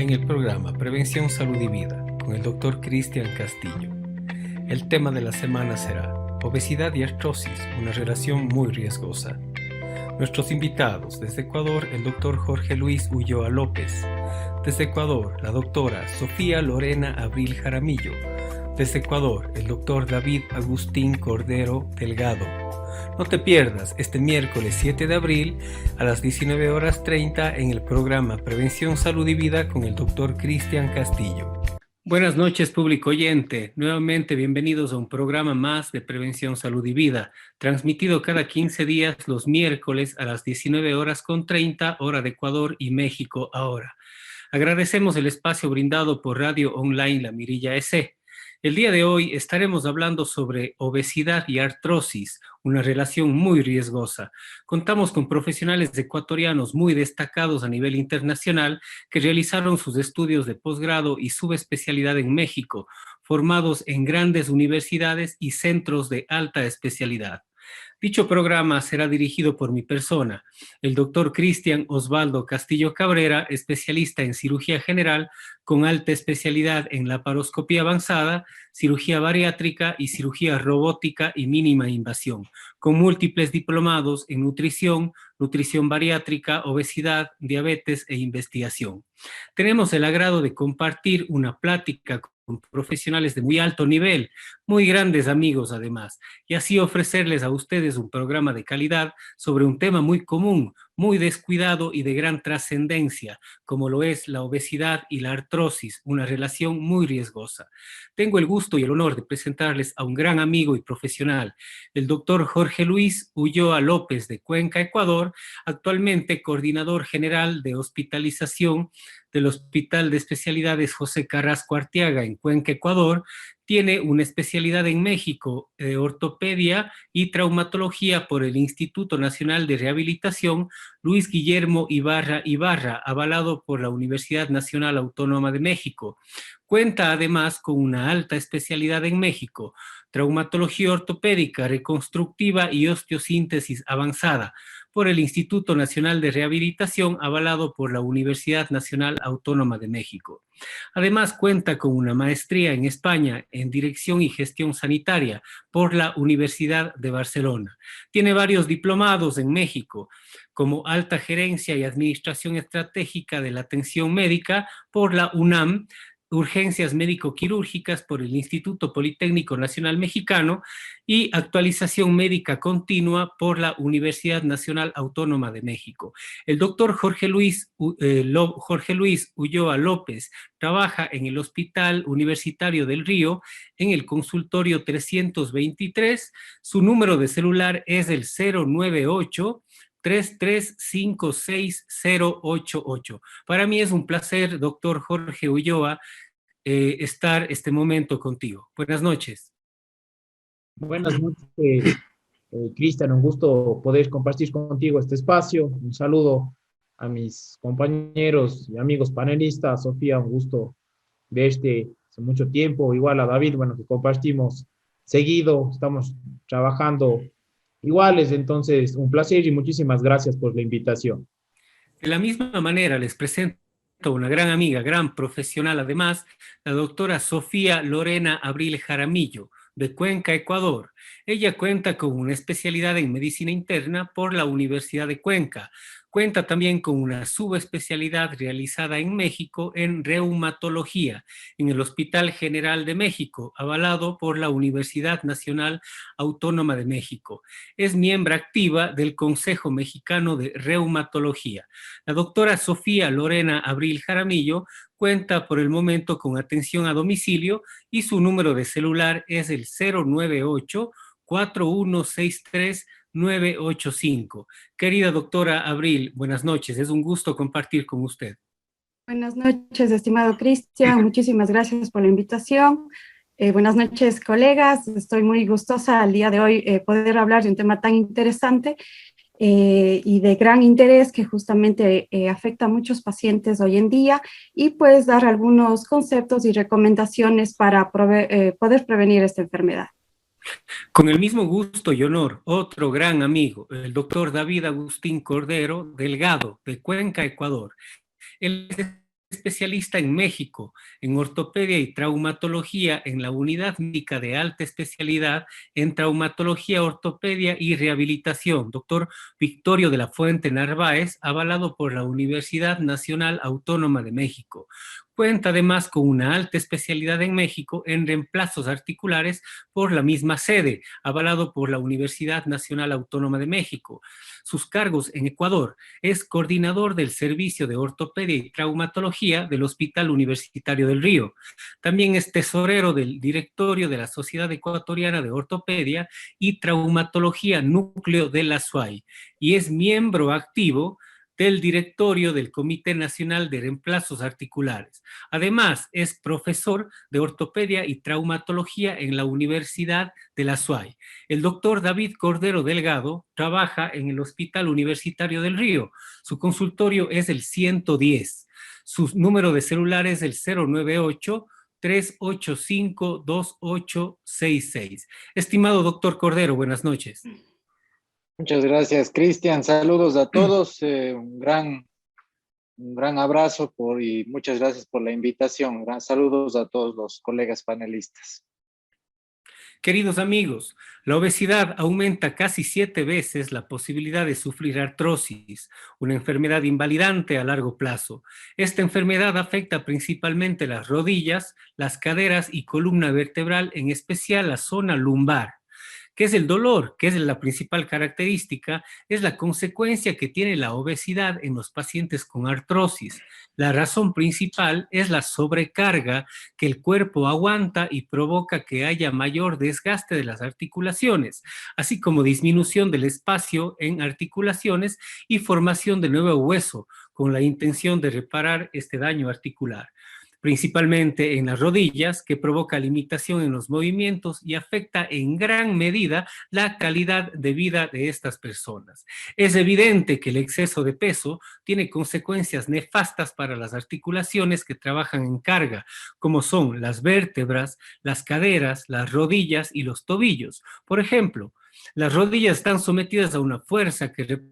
en el programa Prevención, Salud y Vida con el Dr. Cristian Castillo. El tema de la semana será obesidad y artrosis, una relación muy riesgosa. Nuestros invitados desde Ecuador, el Dr. Jorge Luis Ulloa López. Desde Ecuador, la doctora Sofía Lorena Abril Jaramillo. Desde Ecuador, el Dr. David Agustín Cordero Delgado. No te pierdas este miércoles 7 de abril a las 19:30 en el programa Prevención, Salud y Vida con el Dr. Cristian Castillo. Buenas noches, público oyente. Nuevamente bienvenidos a un programa más de Prevención, Salud y Vida, transmitido cada 15 días los miércoles a las 19:30 hora de Ecuador y México ahora. Agradecemos el espacio brindado por Radio Online La Mirilla S. El día de hoy estaremos hablando sobre obesidad y artrosis, una relación muy riesgosa. Contamos con profesionales ecuatorianos muy destacados a nivel internacional que realizaron sus estudios de posgrado y subespecialidad en México, formados en grandes universidades y centros de alta especialidad. Dicho programa será dirigido por mi persona, el doctor Cristian Osvaldo Castillo Cabrera, especialista en cirugía general con alta especialidad en laparoscopía avanzada, cirugía bariátrica y cirugía robótica y mínima invasión, con múltiples diplomados en nutrición, nutrición bariátrica, obesidad, diabetes e investigación. Tenemos el agrado de compartir una plática con profesionales de muy alto nivel, muy grandes amigos además, y así ofrecerles a ustedes un programa de calidad sobre un tema muy común, muy descuidado y de gran trascendencia, como lo es la obesidad y la artrosis, una relación muy riesgosa. Tengo el gusto y el honor de presentarles a un gran amigo y profesional, el doctor Jorge Luis Ulloa López de Cuenca, Ecuador, actualmente coordinador general de hospitalización del Hospital de Especialidades José Carrasco Arteaga en Cuenca, Ecuador. Tiene una especialidad en México de ortopedia y traumatología por el Instituto Nacional de Rehabilitación Luis Guillermo Ibarra Ibarra, avalado por la Universidad Nacional Autónoma de México. Cuenta además con una alta especialidad en México, traumatología ortopédica, reconstructiva y osteosíntesis avanzada, por el Instituto Nacional de Rehabilitación, avalado por la Universidad Nacional Autónoma de México. Además, cuenta con una maestría en España en Dirección y Gestión Sanitaria por la Universidad de Barcelona. Tiene varios diplomados en México, como Alta Gerencia y Administración Estratégica de la Atención Médica por la UNAM, Urgencias Médico-Quirúrgicas por el Instituto Politécnico Nacional Mexicano y Actualización Médica Continua por la Universidad Nacional Autónoma de México. El doctor Jorge Luis Ulloa López trabaja en el Hospital Universitario del Río, en el consultorio 323. Su número de celular es el 098 3356-088. Para mí es un placer, doctor Jorge Ulloa, estar este momento contigo. Buenas noches. Buenas noches, Cristian, un gusto poder compartir contigo este espacio. Un saludo a mis compañeros y amigos panelistas. Sofía, un gusto verte hace mucho tiempo. Igual a David, bueno, que compartimos seguido, estamos trabajando iguales, entonces un placer y muchísimas gracias por la invitación. De la misma manera les presento a una gran amiga, gran profesional además, la doctora Sofía Lorena Abril Jaramillo, de Cuenca, Ecuador. Ella cuenta con una especialidad en medicina interna por la Universidad de Cuenca. Cuenta también con una subespecialidad realizada en México en reumatología en el Hospital General de México, avalado por la Universidad Nacional Autónoma de México. Es miembro activa del Consejo Mexicano de Reumatología. La doctora Sofía Lorena Abril Jaramillo cuenta por el momento con atención a domicilio y su número de celular es el 098-4163-985. Querida doctora Abril, buenas noches, es un gusto compartir con usted. Buenas noches, estimado Cristian, muchísimas gracias por la invitación. Buenas noches, colegas, estoy muy gustosa al día de hoy poder hablar de un tema tan interesante y de gran interés que justamente afecta a muchos pacientes hoy en día y pues dar algunos conceptos y recomendaciones para poder prevenir esta enfermedad. Con el mismo gusto y honor, otro gran amigo, el doctor David Agustín Cordero Delgado, de Cuenca, Ecuador. Él es especialista en México en ortopedia y traumatología en la Unidad Médica de Alta Especialidad en Traumatología, Ortopedia y Rehabilitación, doctor Victorio de la Fuente Narváez, avalado por la Universidad Nacional Autónoma de México. Cuenta además con una alta especialidad en México en reemplazos articulares por la misma sede, avalado por la Universidad Nacional Autónoma de México. Sus cargos en Ecuador: es coordinador del Servicio de Ortopedia y Traumatología del Hospital Universitario del Río. También es tesorero del directorio de la Sociedad Ecuatoriana de Ortopedia y Traumatología Núcleo de la SUAY y es miembro activo del directorio del Comité Nacional de Reemplazos Articulares. Además, es profesor de ortopedia y traumatología en la Universidad de la SUAY. El doctor David Cordero Delgado trabaja en el Hospital Universitario del Río. Su consultorio es el 110. Su número de celular es el 098 385-2866. Estimado doctor Cordero, buenas noches. Muchas gracias, Cristian. Saludos a todos. Un gran abrazo y muchas gracias por la invitación. Saludos a todos los colegas panelistas. Queridos amigos, la obesidad aumenta casi 7 veces la posibilidad de sufrir artrosis, una enfermedad invalidante a largo plazo. Esta enfermedad afecta principalmente las rodillas, las caderas y columna vertebral, en especial la zona lumbar. ¿Qué es el dolor? ¿Qué es la principal característica? Es la consecuencia que tiene la obesidad en los pacientes con artrosis. La razón principal es la sobrecarga que el cuerpo aguanta y provoca que haya mayor desgaste de las articulaciones, así como disminución del espacio en articulaciones y formación de nuevo hueso, con la intención de reparar este daño articular, principalmente en las rodillas, que provoca limitación en los movimientos y afecta en gran medida la calidad de vida de estas personas. Es evidente que el exceso de peso tiene consecuencias nefastas para las articulaciones que trabajan en carga, como son las vértebras, las caderas, las rodillas y los tobillos. Por ejemplo, las rodillas están sometidas a una fuerza que representa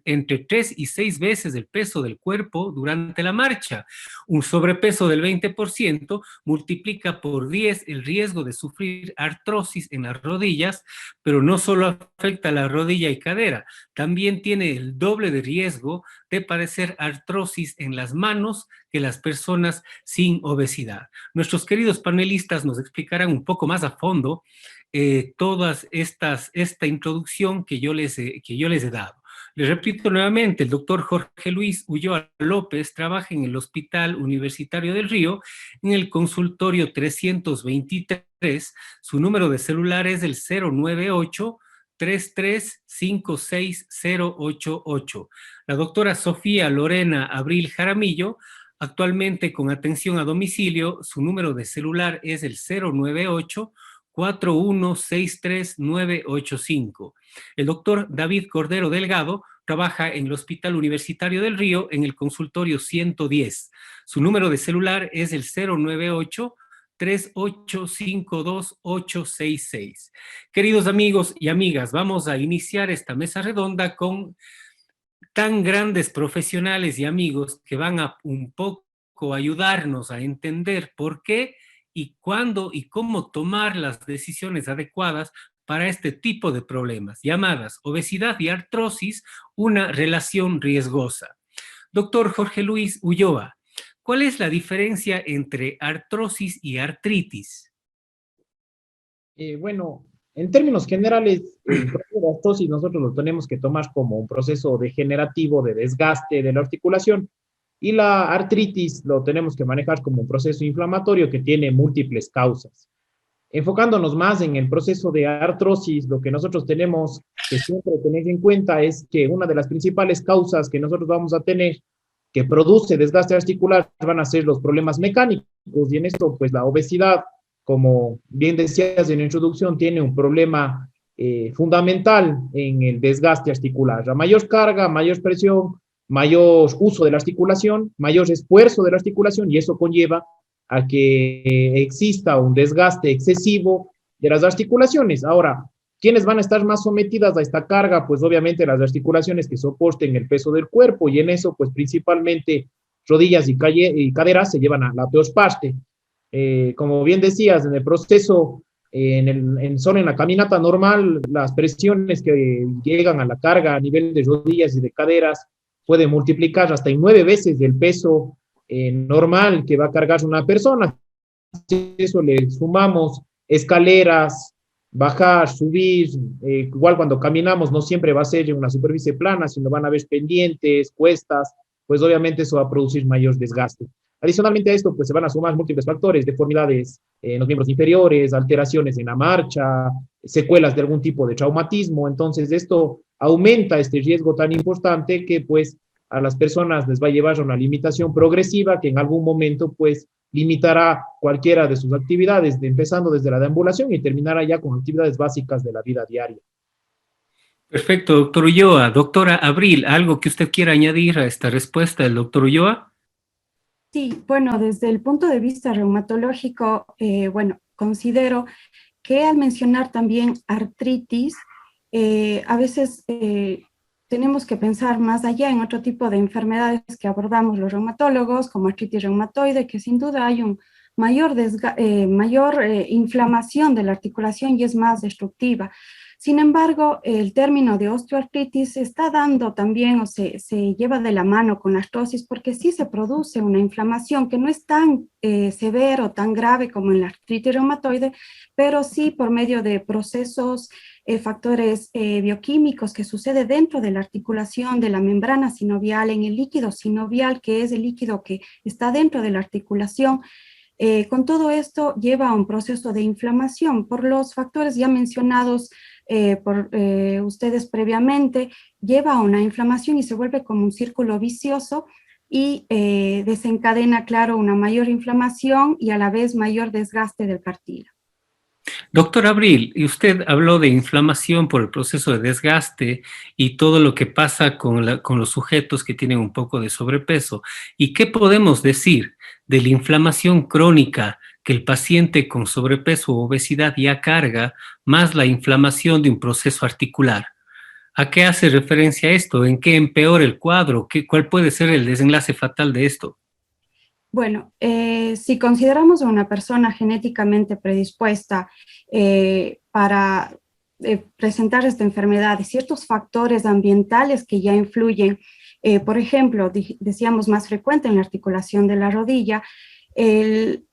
entre 3 y 6 veces el peso del cuerpo durante la marcha. Un sobrepeso del 20% multiplica por 10 el riesgo de sufrir artrosis en las rodillas, pero no solo afecta a la rodilla y cadera, también tiene el doble de riesgo de padecer artrosis en las manos que las personas sin obesidad. Nuestros queridos panelistas nos explicarán un poco más a fondo esta introducción que yo les he dado. Les repito nuevamente, el doctor Jorge Luis Ulloa López trabaja en el Hospital Universitario del Río, en el consultorio 323. Su número de celular es el 098 3356088. La doctora Sofía Lorena Abril Jaramillo, actualmente con atención a domicilio, su número de celular es el 098 4163985. El doctor David Cordero Delgado trabaja en el Hospital Universitario del Río en el consultorio 110. Su número de celular es el 098 3852866. Queridos amigos y amigas, vamos a iniciar esta mesa redonda con tan grandes profesionales y amigos que van a un poco ayudarnos a entender por qué y cuándo y cómo tomar las decisiones adecuadas para este tipo de problemas, llamadas obesidad y artrosis, una relación riesgosa. Doctor Jorge Luis Ulloa, ¿cuál es la diferencia entre artrosis y artritis? Bueno, en términos generales, el proceso de artrosis nosotros lo tenemos que tomar como un proceso degenerativo de desgaste de la articulación, y la artritis lo tenemos que manejar como un proceso inflamatorio que tiene múltiples causas. Enfocándonos más en el proceso de artrosis, lo que nosotros tenemos que siempre tener en cuenta es que una de las principales causas que nosotros vamos a tener que produce desgaste articular van a ser los problemas mecánicos, y en esto pues la obesidad, como bien decías en la introducción, tiene un problema fundamental en el desgaste articular. A mayor carga, mayor presión, mayor uso de la articulación, mayor esfuerzo de la articulación, y eso conlleva a que exista un desgaste excesivo de las articulaciones. Ahora, ¿quiénes van a estar más sometidas a esta carga? Pues obviamente las articulaciones que soporten el peso del cuerpo, y en eso pues principalmente rodillas y caderas se llevan a la peor parte. Como bien decías, en el proceso, solo en la caminata normal, las presiones que llegan a la carga a nivel de rodillas y de caderas pueden multiplicar hasta en 9 veces el peso normal que va a cargar una persona. Si eso le sumamos escaleras, bajar, subir, igual cuando caminamos no siempre va a ser en una superficie plana, sino van a haber pendientes, cuestas, pues obviamente eso va a producir mayor desgaste. Adicionalmente a esto, pues se van a sumar múltiples factores, deformidades en los miembros inferiores, alteraciones en la marcha, secuelas de algún tipo de traumatismo. Entonces, esto aumenta este riesgo tan importante que, pues, a las personas les va a llevar a una limitación progresiva que en algún momento, pues, limitará cualquiera de sus actividades, empezando desde la deambulación y terminará ya con actividades básicas de la vida diaria. Perfecto, doctor Ulloa. Doctora Abril, ¿algo que usted quiera añadir a esta respuesta del doctor Ulloa? Sí, bueno, desde el punto de vista reumatológico, bueno, considero que al mencionar también artritis, a veces tenemos que pensar más allá en otro tipo de enfermedades que abordamos los reumatólogos, como artritis reumatoide, que sin duda hay un mayor inflamación de la articulación y es más destructiva. Sin embargo, el término de osteoartritis se está dando también o se lleva de la mano con la artrosis porque sí se produce una inflamación que no es tan severa o tan grave como en la artritis reumatoide, pero sí por medio de procesos, factores bioquímicos que sucede dentro de la articulación de la membrana sinovial, en el líquido sinovial, que es el líquido que está dentro de la articulación. Con todo esto lleva a un proceso de inflamación por los factores ya mencionados por ustedes previamente, lleva a una inflamación y se vuelve como un círculo vicioso y desencadena, claro, una mayor inflamación y a la vez mayor desgaste del cartílago. Doctor Abril, y usted habló de inflamación por el proceso de desgaste y todo lo que pasa con los sujetos que tienen un poco de sobrepeso. ¿Y qué podemos decir de la inflamación crónica que el paciente con sobrepeso o obesidad ya carga, más la inflamación de un proceso articular? ¿A qué hace referencia esto? ¿En qué empeora el cuadro? ¿Cuál puede ser el desenlace fatal de esto? Bueno, si consideramos a una persona genéticamente predispuesta para presentar esta enfermedad y ciertos factores ambientales que ya influyen, por ejemplo, decíamos más frecuente en la articulación de la rodilla, desde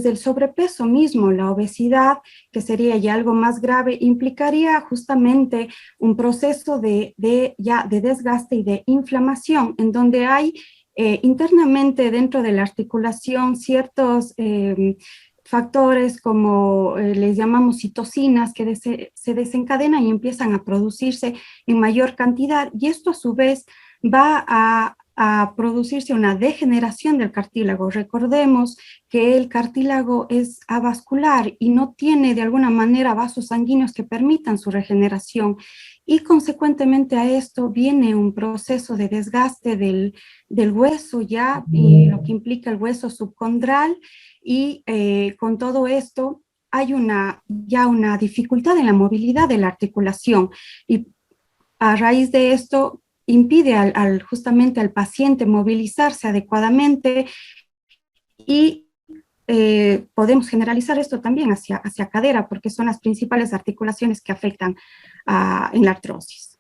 el sobrepeso mismo, la obesidad, que sería ya algo más grave, implicaría justamente un proceso de desgaste y de inflamación, en donde hay internamente dentro de la articulación ciertos factores como les llamamos citocinas que se desencadenan y empiezan a producirse en mayor cantidad y esto a su vez va a producirse una degeneración del cartílago. Recordemos que el cartílago es avascular y no tiene de alguna manera vasos sanguíneos que permitan su regeneración y consecuentemente a esto viene un proceso de desgaste del hueso ya, lo que implica el hueso subcondral y con todo esto hay ya una dificultad en la movilidad de la articulación y a raíz de esto impide justamente al paciente movilizarse adecuadamente y podemos generalizar esto también hacia cadera porque son las principales articulaciones que afectan en la artrosis.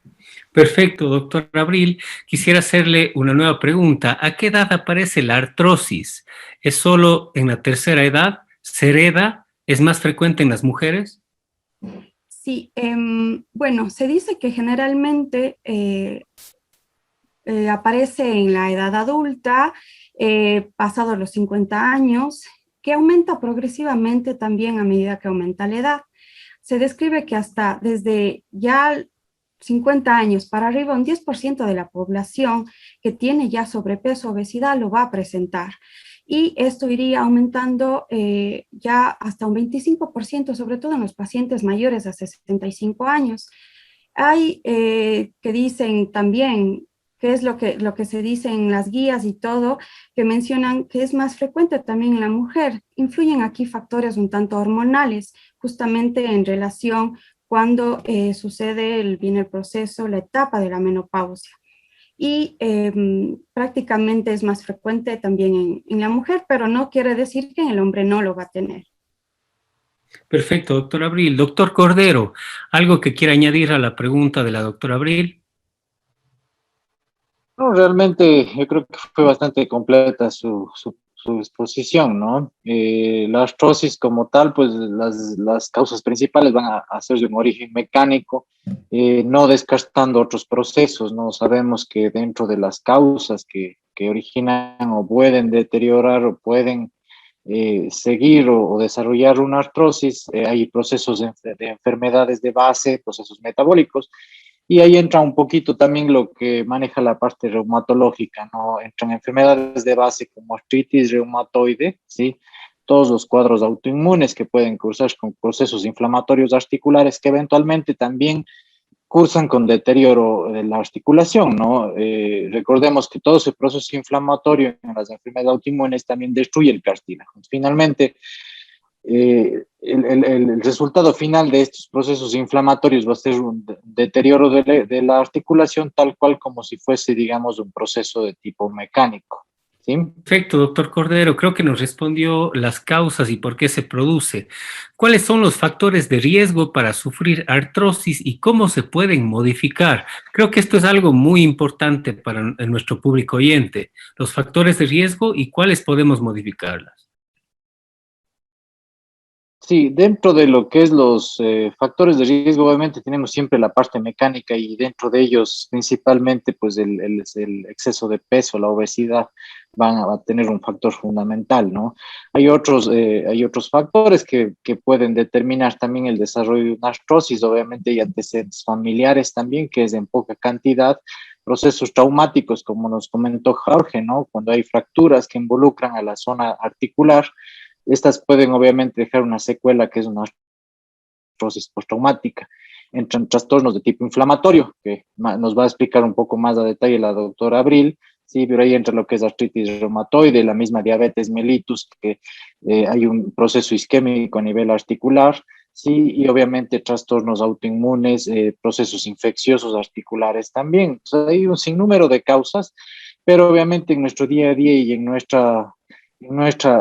Perfecto, doctor Abril. Quisiera hacerle una nueva pregunta. ¿A qué edad aparece la artrosis? ¿Es solo en la tercera edad? ¿Se hereda? ¿Es más frecuente en las mujeres? Sí, bueno, se dice que generalmente aparece en la edad adulta, pasados los 50 años, que aumenta progresivamente también a medida que aumenta la edad. Se describe que hasta desde ya 50 años para arriba, un 10% de la población que tiene ya sobrepeso o obesidad lo va a presentar. Y esto iría aumentando ya hasta un 25%, sobre todo en los pacientes mayores de 65 años. Hay que dicen también, que es lo que se dice en las guías y todo, que mencionan que es más frecuente también en la mujer. Influyen aquí factores un tanto hormonales, justamente en relación cuando viene el proceso, la etapa de la menopausia. y prácticamente es más frecuente también en la mujer, pero no quiere decir que en el hombre no lo va a tener. Perfecto, doctor Abril. Doctor Cordero, ¿algo que quiera añadir a la pregunta de la doctora Abril? No, realmente yo creo que fue bastante completa su exposición, ¿no? La artrosis como tal, pues las causas principales van a ser de un origen mecánico, no descartando otros procesos, ¿no? Sabemos que dentro de las causas que originan o pueden deteriorar o pueden seguir o desarrollar una artrosis, hay procesos de enfermedades de base, procesos metabólicos, y ahí entra un poquito también lo que maneja la parte reumatológica, ¿no? Entran enfermedades de base como artritis reumatoide, ¿sí? Todos los cuadros autoinmunes que pueden cursar con procesos inflamatorios articulares que eventualmente también cursan con deterioro de la articulación, ¿no? Recordemos que todo ese proceso inflamatorio en las enfermedades autoinmunes también destruye el cartílago. Finalmente, el resultado final de estos procesos inflamatorios va a ser un deterioro de la articulación tal cual como si fuese, digamos, un proceso de tipo mecánico, ¿sí? Perfecto, doctor Cordero. Creo que nos respondió las causas y por qué se produce. ¿Cuáles son los factores de riesgo para sufrir artrosis y cómo se pueden modificar? Creo que esto es algo muy importante para nuestro público oyente. Los factores de riesgo y cuáles podemos modificarlas. Sí, dentro de lo que es los factores de riesgo, obviamente tenemos siempre la parte mecánica y dentro de ellos principalmente pues el exceso de peso, la obesidad van a tener un factor fundamental, ¿no? Hay otros factores que pueden determinar también el desarrollo de una artrosis, obviamente hay antecedentes familiares también, que es en poca cantidad, procesos traumáticos, como nos comentó Jorge, ¿no? Cuando hay fracturas que involucran a la zona articular, estas pueden obviamente dejar una secuela que es una artrosis postraumática. Entran trastornos de tipo inflamatorio, que nos va a explicar un poco más a detalle la doctora Abril, sí, pero ahí entra lo que es artritis reumatoide, la misma diabetes mellitus, que hay un proceso isquémico a nivel articular, sí, y obviamente trastornos autoinmunes, procesos infecciosos articulares también. O sea, hay un sinnúmero de causas, pero obviamente en nuestro día a día y en nuestra,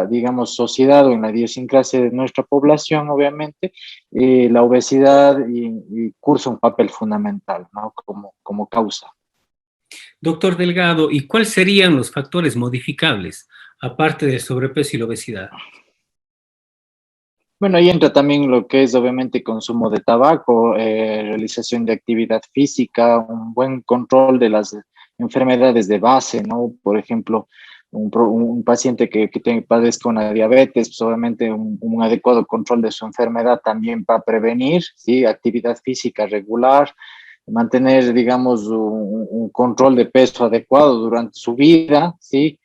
digamos, sociedad o en la idiosincrasia de nuestra población, obviamente, la obesidad y cursa un papel fundamental, ¿no? Como causa. Doctor Delgado, ¿y cuáles serían los factores modificables, aparte del sobrepeso y la obesidad? Bueno, ahí entra también lo que es obviamente consumo de tabaco, realización de actividad física, un buen control de las enfermedades de base, ¿no? Por ejemplo, un paciente que padezca una diabetes, pues obviamente un adecuado control de su enfermedad también para prevenir, ¿sí? Actividad física regular, mantener, digamos, un control de peso adecuado durante su vida, ¿sí?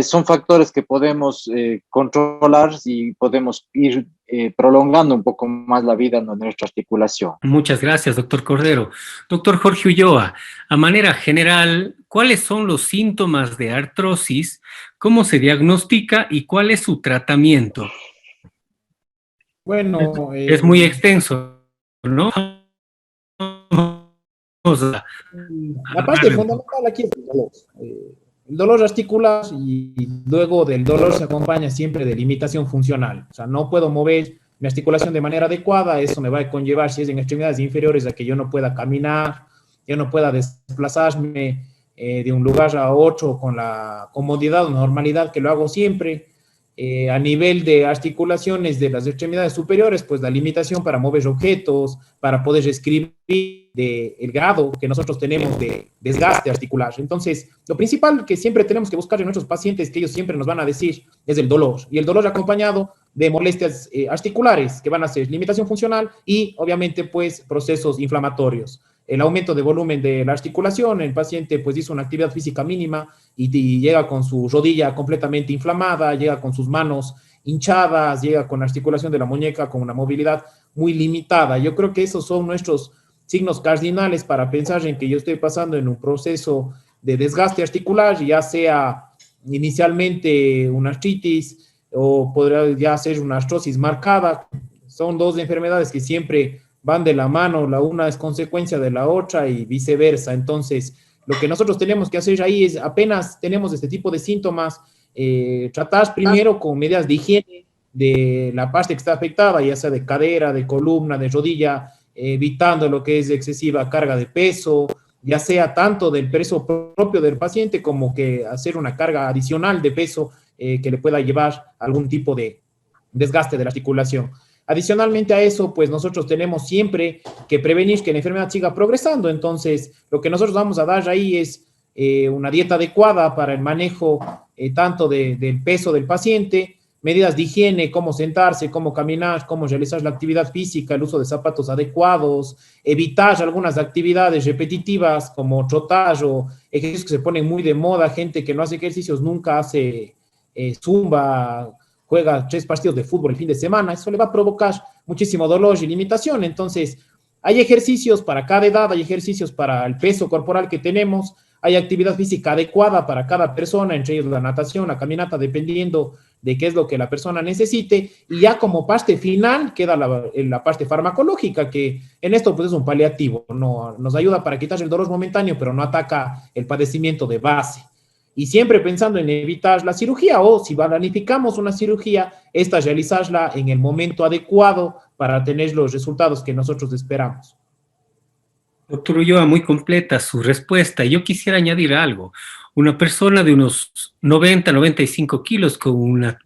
Son factores que podemos controlar y podemos ir prolongando un poco más la vida de nuestra articulación. Muchas gracias, doctor Cordero. Doctor Jorge Ulloa, a manera general, ¿cuáles son los síntomas de artrosis? ¿Cómo se diagnostica y cuál es su tratamiento? Bueno, Es muy extenso, ¿no? Vamos la a parte darle un poco. fundamental aquí es el dolor articular y luego del dolor se acompaña siempre de limitación funcional. O sea, no puedo mover mi articulación de manera adecuada, eso me va a conllevar, si es en extremidades inferiores, a que yo no pueda caminar, yo no pueda desplazarme de un lugar a otro con la comodidad o normalidad que lo hago siempre. A nivel de articulaciones de las extremidades superiores, pues la limitación para mover objetos, para poder escribir, el grado que nosotros tenemos de desgaste articular. Entonces, lo principal que siempre tenemos que buscar en nuestros pacientes, que ellos siempre nos van a decir, es el dolor. Y el dolor acompañado de molestias articulares, que van a ser limitación funcional y, obviamente, pues, procesos inflamatorios. El aumento de volumen de la articulación, el paciente pues hizo una actividad física mínima y llega con su rodilla completamente inflamada, llega con sus manos hinchadas, llega con la articulación de la muñeca con una movilidad muy limitada. Yo creo que esos son nuestros signos cardinales para pensar en que yo estoy pasando en un proceso de desgaste articular, ya sea inicialmente una artritis o podría ya ser una artrosis marcada. Son dos enfermedades que siempre van de la mano, la una es consecuencia de la otra y viceversa. Entonces, lo que nosotros tenemos que hacer ahí es, apenas tenemos este tipo de síntomas, tratar primero con medidas de higiene de la parte que está afectada, ya sea de cadera, de columna, de rodilla, evitando lo que es excesiva carga de peso, ya sea tanto del peso propio del paciente como que hacer una carga adicional de peso que le pueda llevar algún tipo de desgaste de la articulación. Adicionalmente a eso, pues nosotros tenemos siempre que prevenir que la enfermedad siga progresando. Entonces, lo que nosotros vamos a dar ahí es una dieta adecuada para el manejo tanto del peso del paciente, medidas de higiene, cómo sentarse, cómo caminar, cómo realizar la actividad física, el uso de zapatos adecuados, evitar algunas actividades repetitivas como trotar o ejercicios que se ponen muy de moda, gente que no hace ejercicios, nunca hace zumba, juega 3 partidos de fútbol el fin de semana, eso le va a provocar muchísimo dolor y limitación. Entonces, hay ejercicios para cada edad, hay ejercicios para el peso corporal que tenemos, hay actividad física adecuada para cada persona, entre ellos la natación, la caminata, dependiendo de qué es lo que la persona necesite, y ya como parte final queda la parte farmacológica, que en esto pues es un paliativo, no, nos ayuda para quitar el dolor momentáneo, pero no ataca el padecimiento de base. Y siempre pensando en evitar la cirugía, o si planificamos una cirugía, esta realizarla en el momento adecuado para tener los resultados que nosotros esperamos. Doctor Ulloa, muy completa su respuesta. Yo quisiera añadir algo. Una persona de unos 90, 95 kilos con una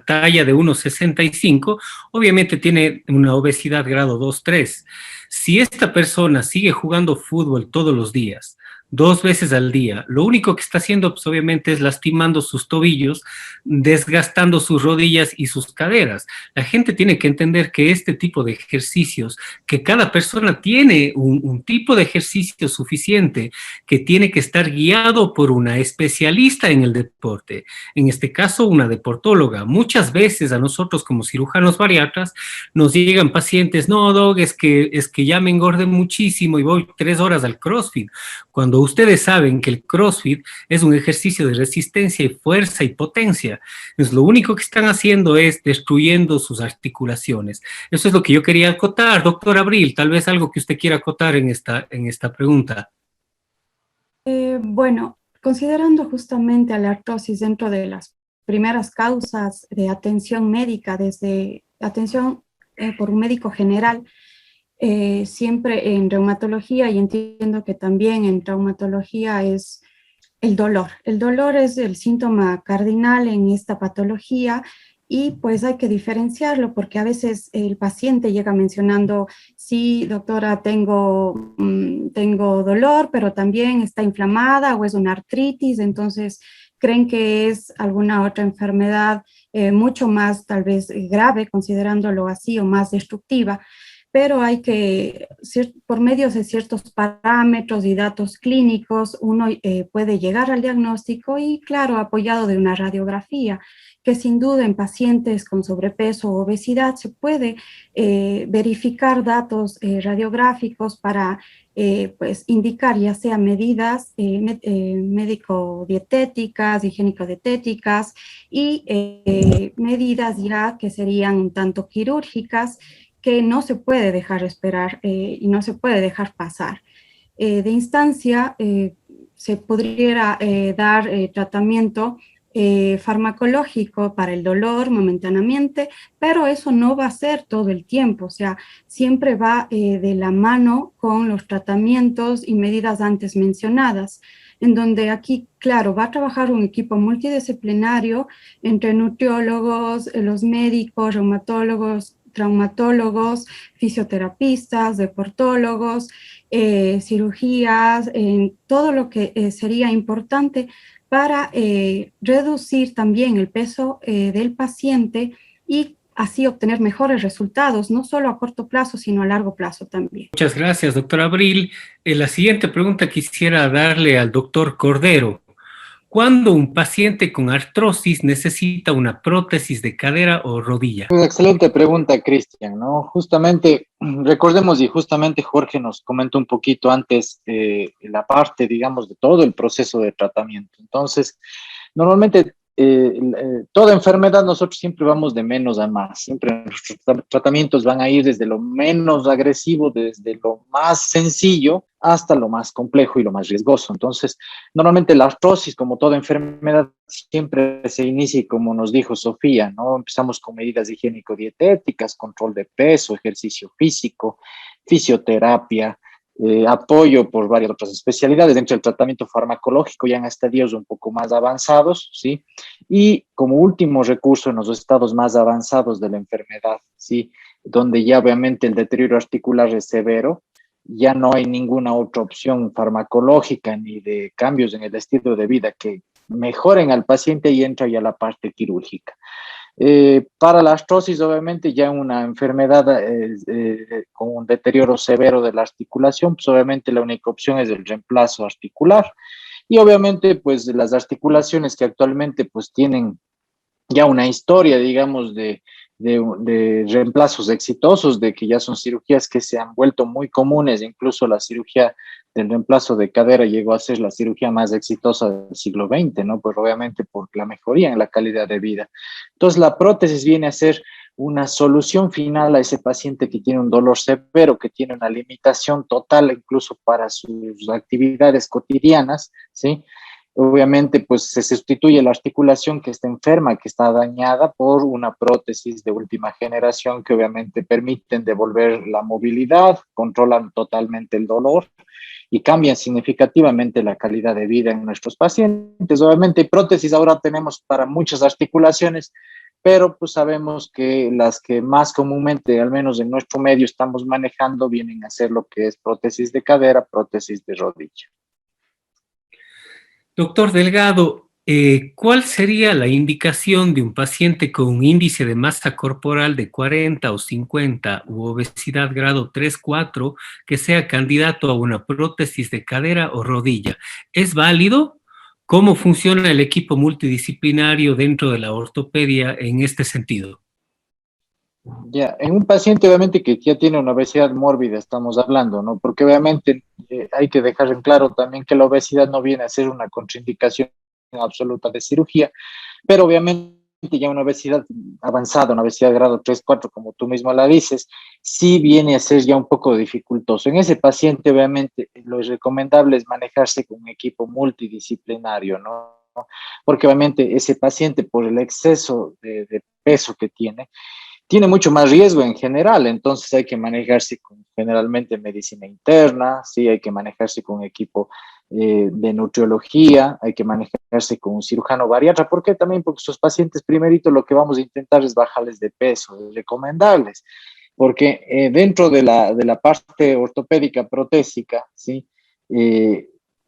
talla de 1,65, obviamente tiene una obesidad grado 2, 3. Si esta persona sigue jugando fútbol todos los días, 2 veces al día, lo único que está haciendo, pues, obviamente, es lastimando sus tobillos, desgastando sus rodillas y sus caderas. La gente tiene que entender que este tipo de ejercicios, que cada persona tiene un tipo de ejercicio suficiente, que tiene que estar guiado por una especialista en el deporte, en este caso una deportóloga. Muchas veces a nosotros como cirujanos bariatras nos llegan pacientes, no, Doc, es que ya me engordé muchísimo y voy 3 horas al CrossFit, cuando ustedes saben que el CrossFit es un ejercicio de resistencia y fuerza y potencia. Entonces, lo único que están haciendo es destruyendo sus articulaciones. Eso es lo que yo quería acotar. Doctor Abril, tal vez algo que usted quiera acotar en esta pregunta. Bueno, considerando justamente a la artrosis dentro de las primeras causas de atención médica, desde atención por un médico general, siempre en reumatología, y entiendo que también en traumatología, es el dolor. El dolor es el síntoma cardinal en esta patología, y pues hay que diferenciarlo porque a veces el paciente llega mencionando, sí, doctora, tengo dolor, pero también está inflamada o es una artritis, entonces creen que es alguna otra enfermedad mucho más tal vez grave, considerándolo así, o más destructiva. Pero hay que, por medio de ciertos parámetros y datos clínicos, uno puede llegar al diagnóstico y, claro, apoyado de una radiografía, que sin duda en pacientes con sobrepeso o obesidad se puede verificar datos radiográficos para pues indicar ya sea medidas médico-dietéticas, higiénico-dietéticas y medidas ya que serían un tanto quirúrgicas, que no se puede dejar esperar y no se puede dejar pasar. De instancia, se podría dar tratamiento farmacológico para el dolor momentáneamente, pero eso no va a ser todo el tiempo, o sea, siempre va de la mano con los tratamientos y medidas antes mencionadas, en donde aquí, claro, va a trabajar un equipo multidisciplinario entre nutriólogos, los médicos, reumatólogos, traumatólogos, fisioterapistas, deportólogos, cirugías, todo lo que sería importante para reducir también el peso del paciente y así obtener mejores resultados, no solo a corto plazo, sino a largo plazo también. Muchas gracias, doctor Abril. La siguiente pregunta quisiera darle al doctor Cordero. ¿Cuándo un paciente con artrosis necesita una prótesis de cadera o rodilla? Una excelente pregunta, Cristian, ¿no? Justamente, recordemos, y justamente Jorge nos comentó un poquito antes la parte, digamos, de todo el proceso de tratamiento. Entonces, normalmente toda enfermedad nosotros siempre vamos de menos a más, siempre nuestros tratamientos van a ir desde lo menos agresivo, desde lo más sencillo hasta lo más complejo y lo más riesgoso. Entonces, normalmente la artrosis, como toda enfermedad, siempre se inicia, como nos dijo Sofía, ¿no? Empezamos con medidas higiénico-dietéticas, control de peso, ejercicio físico, fisioterapia, apoyo por varias otras especialidades, dentro del tratamiento farmacológico ya en estadios un poco más avanzados, ¿sí? Y como último recurso en los estados más avanzados de la enfermedad, ¿sí? Donde ya obviamente el deterioro articular es severo, ya no hay ninguna otra opción farmacológica ni de cambios en el estilo de vida que mejoren al paciente y entra ya la parte quirúrgica. Para la artrosis, obviamente, ya una enfermedad con un deterioro severo de la articulación, pues obviamente la única opción es el reemplazo articular. Y obviamente, pues las articulaciones que actualmente pues tienen ya una historia, digamos, de reemplazos exitosos, de que ya son cirugías que se han vuelto muy comunes, incluso la cirugía del reemplazo de cadera llegó a ser la cirugía más exitosa del siglo XX, ¿no? Pues obviamente por la mejoría en la calidad de vida. Entonces, la prótesis viene a ser una solución final a ese paciente que tiene un dolor severo, que tiene una limitación total incluso para sus actividades cotidianas, ¿sí? Obviamente, pues se sustituye la articulación que está enferma, que está dañada, por una prótesis de última generación que obviamente permiten devolver la movilidad, controlan totalmente el dolor y cambian significativamente la calidad de vida en nuestros pacientes. Obviamente, prótesis ahora tenemos para muchas articulaciones, pero pues sabemos que las que más comúnmente, al menos en nuestro medio, estamos manejando, vienen a ser lo que es prótesis de cadera, prótesis de rodilla. Doctor Delgado, ¿cuál sería la indicación de un paciente con un índice de masa corporal de 40 o 50 u obesidad grado 3, 4 que sea candidato a una prótesis de cadera o rodilla? ¿Es válido? ¿Cómo funciona el equipo multidisciplinario dentro de la ortopedia en este sentido? Ya, en un paciente obviamente que ya tiene una obesidad mórbida estamos hablando, ¿no? Porque obviamente hay que dejar en claro también que la obesidad no viene a ser una contraindicación absoluta de cirugía, pero obviamente ya una obesidad avanzada, una obesidad de grado 3, 4, como tú mismo la dices, sí viene a ser ya un poco dificultoso. En ese paciente obviamente lo recomendable es manejarse con un equipo multidisciplinario, ¿no? Porque obviamente ese paciente por el exceso de peso que tiene mucho más riesgo en general, entonces hay que manejarse con generalmente medicina interna, sí, hay que manejarse con un equipo de nutriología, hay que manejarse con un cirujano bariatra. ¿Por qué? También porque sus pacientes primerito lo que vamos a intentar es bajarles de peso, es recomendarles, porque dentro de la parte ortopédica protésica, ¿sí?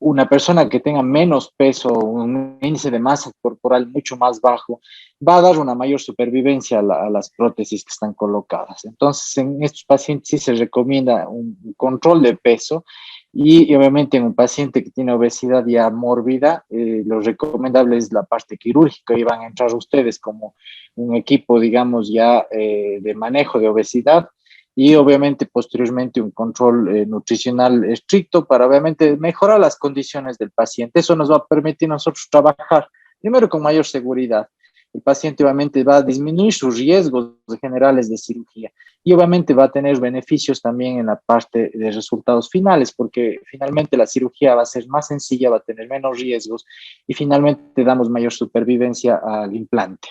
Una persona que tenga menos peso, un índice de masa corporal mucho más bajo, va a dar una mayor supervivencia a las prótesis que están colocadas. Entonces, en estos pacientes sí se recomienda un control de peso y obviamente en un paciente que tiene obesidad ya mórbida, lo recomendable es la parte quirúrgica y van a entrar ustedes como un equipo, digamos, ya de manejo de obesidad y obviamente posteriormente un control nutricional estricto para obviamente mejorar las condiciones del paciente. Eso nos va a permitir a nosotros trabajar primero con mayor seguridad. El paciente obviamente va a disminuir sus riesgos generales de cirugía y obviamente va a tener beneficios también en la parte de resultados finales, porque finalmente la cirugía va a ser más sencilla, va a tener menos riesgos y finalmente damos mayor supervivencia al implante.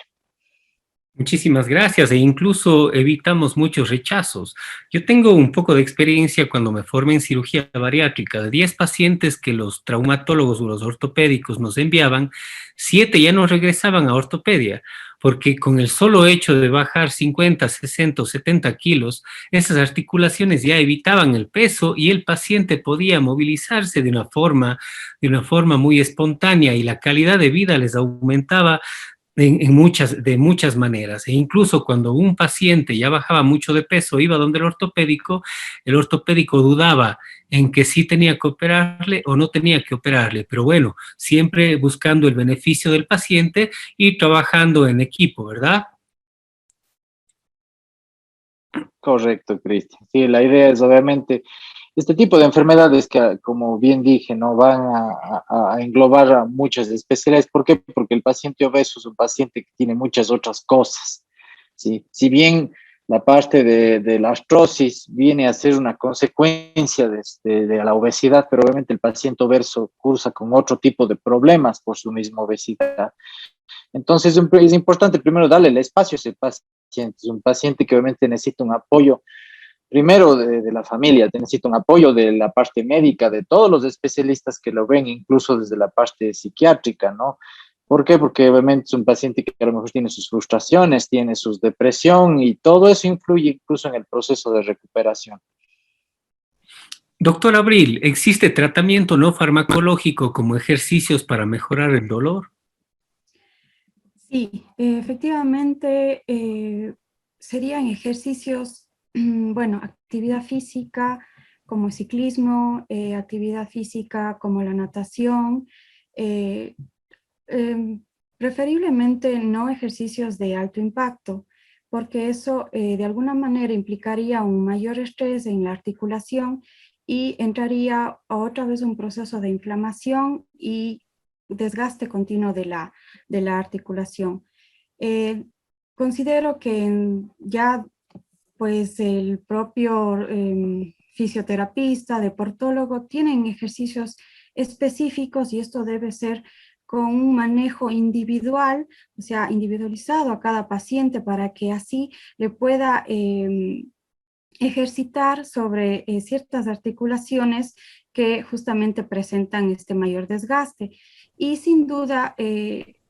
Muchísimas gracias e incluso evitamos muchos rechazos. Yo tengo un poco de experiencia cuando me formé en cirugía bariátrica. De 10 pacientes que los traumatólogos o los ortopédicos nos enviaban, 7 ya no regresaban a ortopedia, porque con el solo hecho de bajar 50, 60 o 70 kilos, esas articulaciones ya evitaban el peso y el paciente podía movilizarse de una forma muy espontánea y la calidad de vida les aumentaba de muchas maneras. E incluso cuando un paciente ya bajaba mucho de peso, iba donde el ortopédico dudaba en que sí tenía que operarle o no tenía que operarle. Pero bueno, siempre buscando el beneficio del paciente y trabajando en equipo, ¿verdad? Correcto, Cristian. Sí, la idea es obviamente Este tipo de enfermedades que, como bien dije, no van a englobar a muchas especialidades. ¿Por qué? Porque el paciente obeso es un paciente que tiene muchas otras cosas, ¿sí? Si bien la parte de la artrosis viene a ser una consecuencia de la obesidad, pero obviamente el paciente obeso cursa con otro tipo de problemas por su misma obesidad. Entonces es importante primero darle el espacio a ese paciente. Es un paciente que obviamente necesita un apoyo primero de la familia, necesita un apoyo de la parte médica, de todos los especialistas que lo ven, incluso desde la parte psiquiátrica, ¿no? ¿Por qué? Porque obviamente es un paciente que a lo mejor tiene sus frustraciones, tiene sus depresión y todo eso influye incluso en el proceso de recuperación. Doctor Abril, ¿existe tratamiento no farmacológico como ejercicios para mejorar el dolor? Sí, efectivamente serían ejercicios, bueno, actividad física como ciclismo, actividad física como la natación, eh, preferiblemente no ejercicios de alto impacto, porque eso de alguna manera implicaría un mayor estrés en la articulación y entraría otra vez un proceso de inflamación y desgaste continuo de la articulación. Considero que ya pues el propio fisioterapista, deportólogo, tienen ejercicios específicos y esto debe ser con un manejo individual, o sea, individualizado a cada paciente para que así le pueda ejercitar sobre ciertas articulaciones que justamente presentan este mayor desgaste. Y sin duda,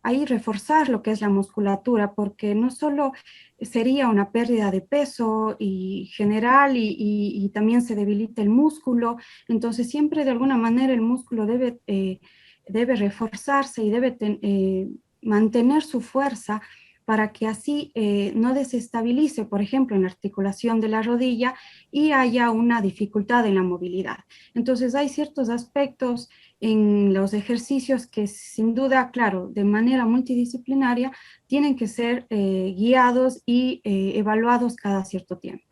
ahí reforzar lo que es la musculatura, porque no solo sería una pérdida de peso y general y también se debilita el músculo, entonces siempre de alguna manera el músculo debe reforzarse y debe mantener su fuerza para que así no desestabilice, por ejemplo, en la articulación de la rodilla y haya una dificultad en la movilidad. Entonces hay ciertos aspectos en los ejercicios que sin duda, claro, de manera multidisciplinaria, tienen que ser guiados y evaluados cada cierto tiempo.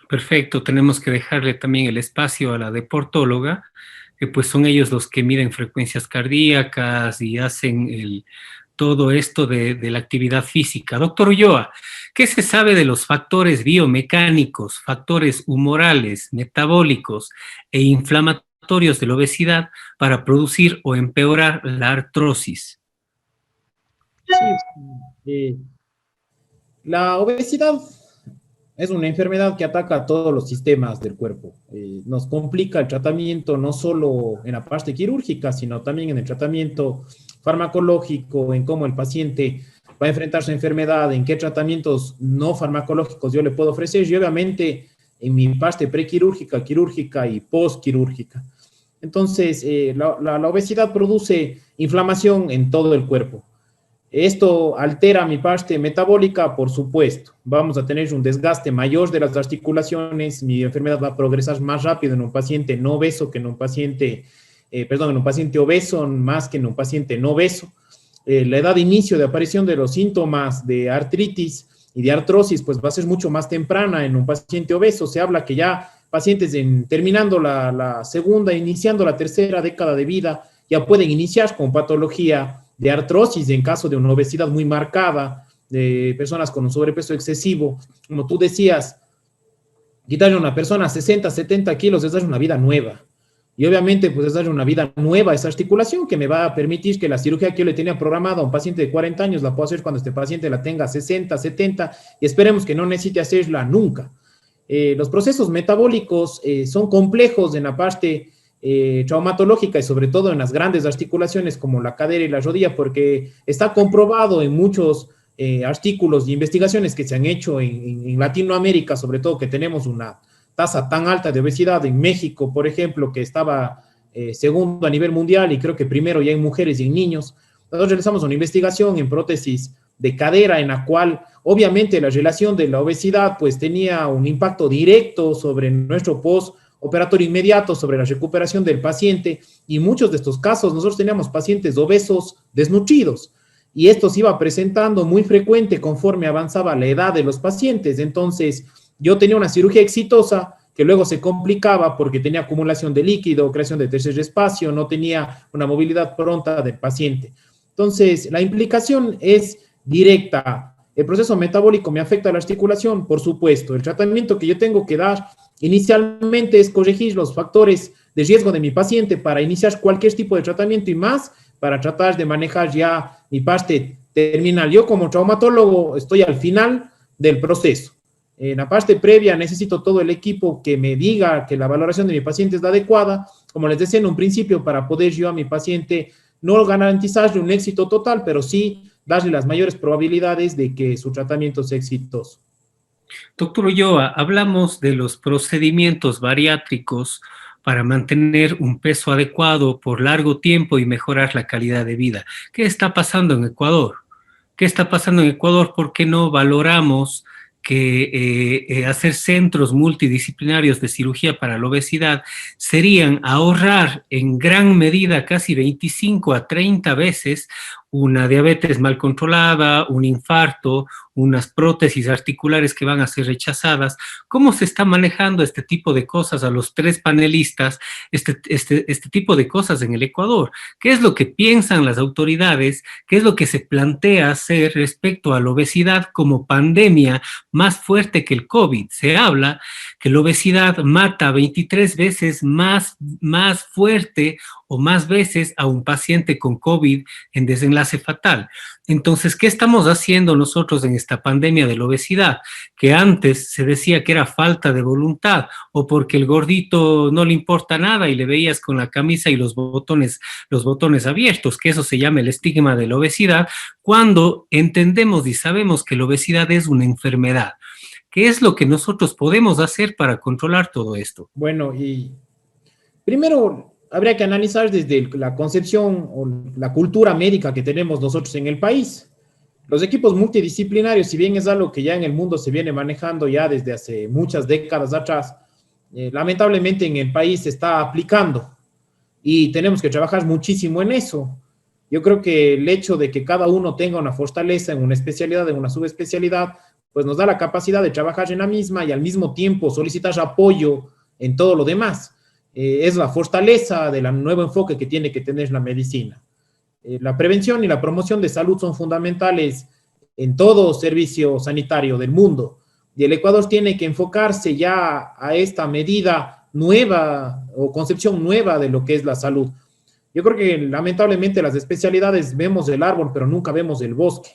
Perfecto, tenemos que dejarle también el espacio a la deportóloga, que pues son ellos los que miden frecuencias cardíacas y hacen todo esto de la actividad física. Doctor Ulloa, ¿qué se sabe de los factores biomecánicos, factores humorales, metabólicos e inflamatorios de la obesidad para producir o empeorar la artrosis? Sí, la obesidad es una enfermedad que ataca a todos los sistemas del cuerpo. Nos complica el tratamiento no solo en la parte quirúrgica, sino también en el tratamiento farmacológico, en cómo el paciente va a enfrentar su enfermedad, en qué tratamientos no farmacológicos yo le puedo ofrecer y obviamente en mi parte prequirúrgica, quirúrgica y postquirúrgica. Entonces, la obesidad produce inflamación en todo el cuerpo. Esto altera mi parte metabólica, por supuesto. Vamos a tener un desgaste mayor de las articulaciones. Mi enfermedad va a progresar más rápido en un paciente no obeso que en un paciente, en un paciente obeso, más que en un paciente no obeso. La edad de inicio de aparición de los síntomas de artritis y de artrosis, pues va a ser mucho más temprana en un paciente obeso. Se habla que ya pacientes terminando la segunda, iniciando la tercera década de vida, ya pueden iniciar con patología de artrosis en caso de una obesidad muy marcada, de personas con un sobrepeso excesivo. Como tú decías, quitarle a una persona 60, 70 kilos es darle una vida nueva. Y obviamente, pues es darle una vida nueva a esa articulación que me va a permitir que la cirugía que yo le tenía programada a un paciente de 40 años la puedo hacer cuando este paciente la tenga 60, 70 y esperemos que no necesite hacerla nunca. Los procesos metabólicos son complejos en la parte traumatológica y sobre todo en las grandes articulaciones como la cadera y la rodilla, porque está comprobado en muchos artículos y investigaciones que se han hecho en Latinoamérica, sobre todo que tenemos una tasa tan alta de obesidad en México, por ejemplo, que estaba segundo a nivel mundial y creo que primero ya en mujeres y en niños. Nosotros realizamos una investigación en prótesis de cadera en la cual obviamente la relación de la obesidad pues tenía un impacto directo sobre nuestro postoperatorio inmediato, sobre la recuperación del paciente y muchos de estos casos nosotros teníamos pacientes obesos desnutridos y esto se iba presentando muy frecuente conforme avanzaba la edad de los pacientes. Entonces yo tenía una cirugía exitosa que luego se complicaba porque tenía acumulación de líquido, creación de tercer espacio, no tenía una movilidad pronta del paciente. Entonces, la implicación es directa. El proceso metabólico me afecta a la articulación, por supuesto. El tratamiento que yo tengo que dar inicialmente es corregir los factores de riesgo de mi paciente para iniciar cualquier tipo de tratamiento y más para tratar de manejar ya mi parte terminal. Yo como traumatólogo estoy al final del proceso. En la parte previa necesito todo el equipo que me diga que la valoración de mi paciente es la adecuada, como les decía en un principio, para poder yo a mi paciente no garantizarle un éxito total, pero sí darle las mayores probabilidades de que su tratamiento sea exitoso. Doctor Ulloa, hablamos de los procedimientos bariátricos para mantener un peso adecuado por largo tiempo y mejorar la calidad de vida. ¿Qué está pasando en Ecuador? ¿Qué está pasando en Ecuador? ¿Por qué no valoramos que hacer centros multidisciplinarios de cirugía para la obesidad serían ahorrar en gran medida casi 25 a 30 veces una diabetes mal controlada, un infarto, unas prótesis articulares que van a ser rechazadas? ¿Cómo se está manejando este tipo de cosas a los tres panelistas, este tipo de cosas en el Ecuador? ¿Qué es lo que piensan las autoridades? ¿Qué es lo que se plantea hacer respecto a la obesidad como pandemia más fuerte que el COVID? Se habla que la obesidad mata 23 veces más fuerte o más veces a un paciente con COVID en desenlace fatal. Entonces, ¿qué estamos haciendo nosotros en esta pandemia de la obesidad? Que antes se decía que era falta de voluntad o porque el gordito no le importa nada y le veías con la camisa y los botones abiertos, que eso se llama el estigma de la obesidad, cuando entendemos y sabemos que la obesidad es una enfermedad. ¿Qué es lo que nosotros podemos hacer para controlar todo esto? Bueno, y primero habría que analizar desde la concepción o la cultura médica que tenemos nosotros en el país. Los equipos multidisciplinarios, si bien es algo que ya en el mundo se viene manejando ya desde hace muchas décadas atrás, lamentablemente en el país se está aplicando y tenemos que trabajar muchísimo en eso. Yo creo que el hecho de que cada uno tenga una fortaleza en una especialidad, en una subespecialidad, pues nos da la capacidad de trabajar en la misma y al mismo tiempo solicitar apoyo en todo lo demás. Es la fortaleza del nuevo enfoque que tiene que tener la medicina. La prevención y la promoción de salud son fundamentales en todo servicio sanitario del mundo. Y el Ecuador tiene que enfocarse ya a esta medida nueva o concepción nueva de lo que es la salud. Yo creo que lamentablemente las especialidades vemos el árbol, pero nunca vemos el bosque.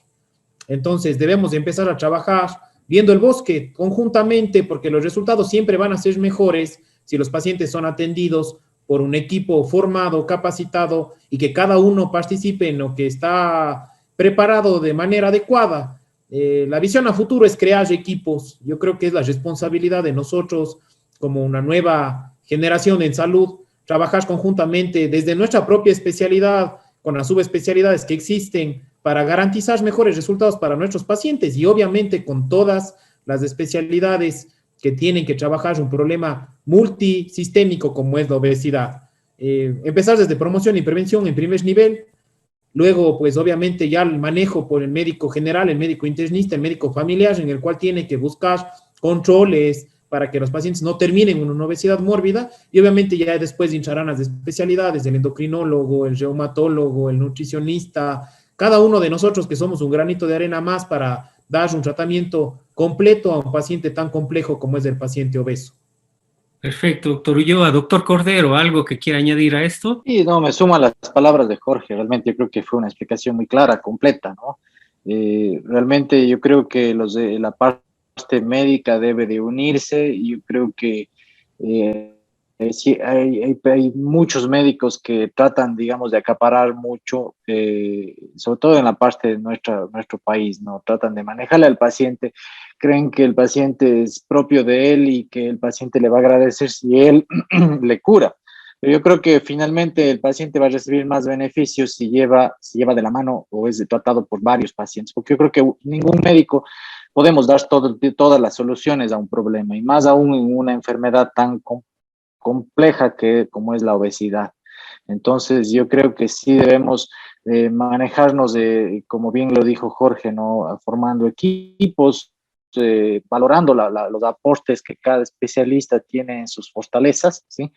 Entonces debemos empezar a trabajar viendo el bosque conjuntamente porque los resultados siempre van a ser mejores si los pacientes son atendidos por un equipo formado, capacitado y que cada uno participe en lo que está preparado de manera adecuada. La visión a futuro es crear equipos. Yo creo que es la responsabilidad de nosotros como una nueva generación en salud, trabajar conjuntamente desde nuestra propia especialidad con las subespecialidades que existen para garantizar mejores resultados para nuestros pacientes y obviamente con todas las especialidades que tienen que trabajar un problema multisistémico como es la obesidad. Empezar desde promoción y prevención en primer nivel, luego pues obviamente ya el manejo por el médico general, el médico internista, el médico familiar, en el cual tiene que buscar controles para que los pacientes no terminen en una obesidad mórbida y obviamente ya después entrarán las especialidades, el endocrinólogo, el reumatólogo, el nutricionista, cada uno de nosotros que somos un granito de arena más para dar un tratamiento completo a un paciente tan complejo como es el paciente obeso. Perfecto, doctor Ulloa. Doctor Cordero, ¿algo que quiera añadir a esto? Y no, me sumo a las palabras de Jorge. Realmente yo creo que fue una explicación muy clara, completa, ¿no? Realmente yo creo que los de la parte médica debe de unirse y yo creo que sí, hay muchos médicos que tratan, digamos, de acaparar mucho, sobre todo en la parte de nuestro país, ¿no? Tratan de manejarle al paciente, creen que el paciente es propio de él y que el paciente le va a agradecer si él le cura. Pero yo creo que finalmente el paciente va a recibir más beneficios si lleva de la mano o es tratado por varios pacientes, porque yo creo que ningún médico podemos dar todas las soluciones a un problema, y más aún en una enfermedad tan compleja como es la obesidad. Entonces yo creo que sí debemos manejarnos, como bien lo dijo Jorge, ¿no? Formando equipos valorando los aportes que cada especialista tiene en sus fortalezas, ¿sí?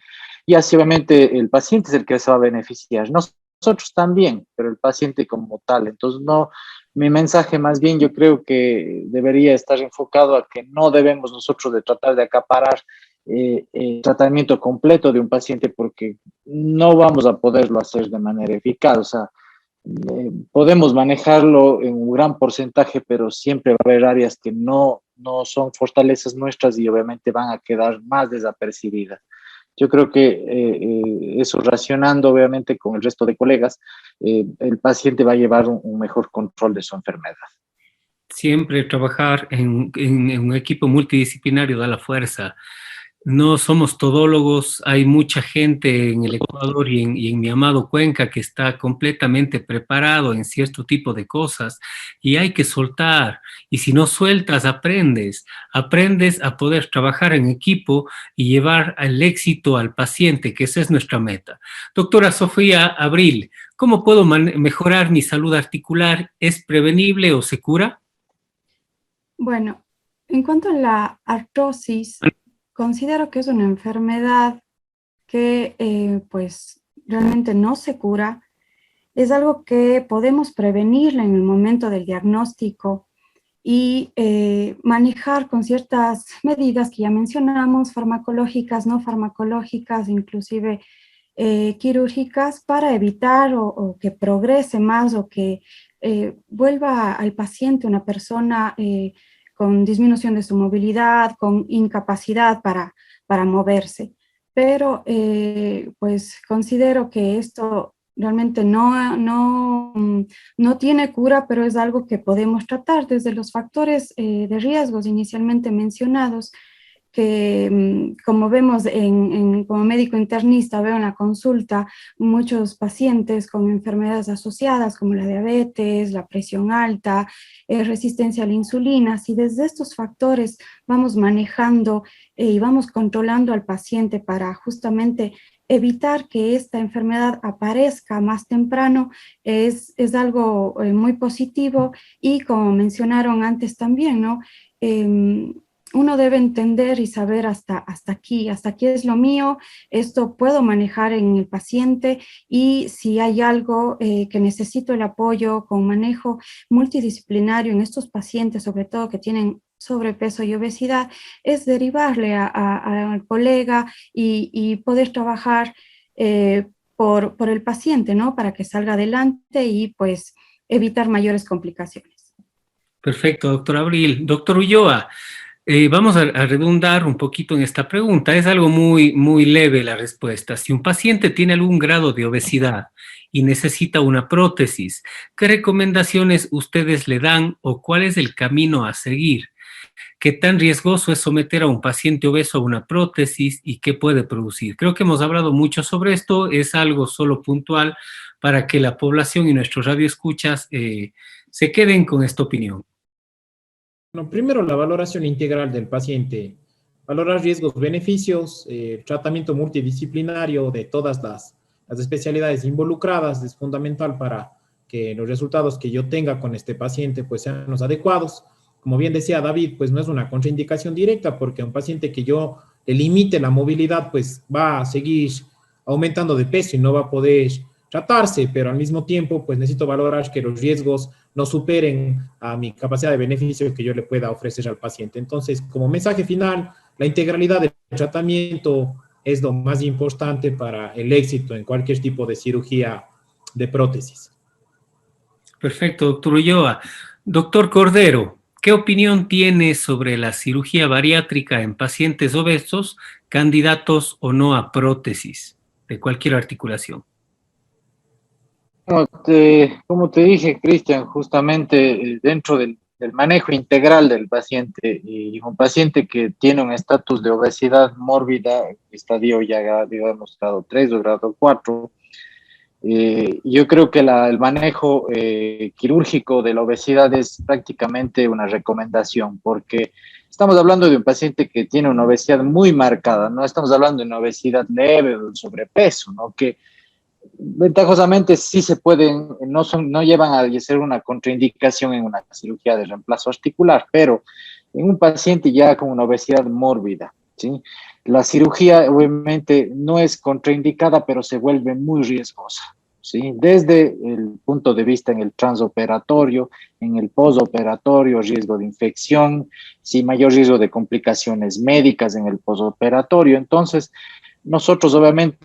Y así obviamente el paciente es el que se va a beneficiar. Nosotros también, pero el paciente como tal. Entonces, no, mi mensaje más bien yo creo que debería estar enfocado a que no debemos nosotros de tratar de acaparar el tratamiento completo de un paciente porque no vamos a poderlo hacer de manera eficaz. O sea, podemos manejarlo en un gran porcentaje, pero siempre va a haber áreas que no son fortalezas nuestras y obviamente van a quedar más desapercibidas. Yo creo que eso racionando obviamente con el resto de colegas, el paciente va a llevar un mejor control de su enfermedad. Siempre trabajar en un equipo multidisciplinario da la fuerza. No somos todólogos, hay mucha gente en el Ecuador y en mi amado Cuenca que está completamente preparado en cierto tipo de cosas y hay que soltar. Y si no sueltas, aprendes a poder trabajar en equipo y llevar al éxito al paciente, que esa es nuestra meta. Doctora Sofía Abril, ¿cómo puedo mejorar mi salud articular? ¿Es prevenible o se cura? Bueno, en cuanto a la artrosis, considero que es una enfermedad que pues realmente no se cura. Es algo que podemos prevenirla en el momento del diagnóstico y manejar con ciertas medidas que ya mencionamos, farmacológicas, no farmacológicas, inclusive quirúrgicas, para evitar o que progrese más o que vuelva al paciente una persona con disminución de su movilidad, con incapacidad para moverse. Pero pues considero que esto realmente no tiene cura, pero es algo que podemos tratar desde los factores de riesgos inicialmente mencionados, que como vemos como médico internista, veo en la consulta muchos pacientes con enfermedades asociadas como la diabetes, la presión alta, resistencia a la insulina. Si desde estos factores vamos manejando y vamos controlando al paciente para justamente evitar que esta enfermedad aparezca más temprano, es algo muy positivo. Y como mencionaron antes también, ¿no? Uno debe entender y saber hasta aquí es lo mío, esto puedo manejar en el paciente, y si hay algo que necesito el apoyo con manejo multidisciplinario en estos pacientes, sobre todo que tienen sobrepeso y obesidad, es derivarle al colega y poder trabajar por el paciente, ¿no? Para que salga adelante y pues evitar mayores complicaciones. Perfecto, doctor Abril. Doctor Ulloa, vamos a redundar un poquito en esta pregunta. Es algo muy leve la respuesta. Si un paciente tiene algún grado de obesidad y necesita una prótesis, ¿qué recomendaciones ustedes le dan o cuál es el camino a seguir? ¿Qué tan riesgoso es someter a un paciente obeso a una prótesis y qué puede producir? Creo que hemos hablado mucho sobre esto. Es algo solo puntual para que la población y nuestros radioescuchas se queden con esta opinión. Bueno, primero la valoración integral del paciente, valorar riesgos, beneficios, tratamiento multidisciplinario de todas las especialidades involucradas es fundamental para que los resultados que yo tenga con este paciente pues sean los adecuados. Como bien decía David, pues no es una contraindicación directa porque a un paciente que yo le limite la movilidad pues va a seguir aumentando de peso y no va a poder tratarse, pero al mismo tiempo pues necesito valorar que los riesgos no superen a mi capacidad de beneficio que yo le pueda ofrecer al paciente. Entonces, como mensaje final, la integralidad del tratamiento es lo más importante para el éxito en cualquier tipo de cirugía de prótesis. Perfecto, doctor Ulloa. Doctor Cordero, ¿qué opinión tiene sobre la cirugía bariátrica en pacientes obesos, candidatos o no a prótesis de cualquier articulación? Como te dije, Cristian, justamente dentro del manejo integral del paciente y un paciente que tiene un estatus de obesidad mórbida, estadio ya, digamos, grado 3 o grado 4, yo creo que el manejo quirúrgico de la obesidad es prácticamente una recomendación, porque estamos hablando de un paciente que tiene una obesidad muy marcada, no estamos hablando de una obesidad leve o de un sobrepeso, ¿no? Que ventajosamente sí se pueden, no llevan a ser una contraindicación en una cirugía de reemplazo articular, pero en un paciente ya con una obesidad mórbida, ¿sí? La cirugía obviamente no es contraindicada, pero se vuelve muy riesgosa, ¿sí? Desde el punto de vista en el transoperatorio, en el posoperatorio, riesgo de infección, sí, mayor riesgo de complicaciones médicas en el posoperatorio. Entonces, nosotros obviamente,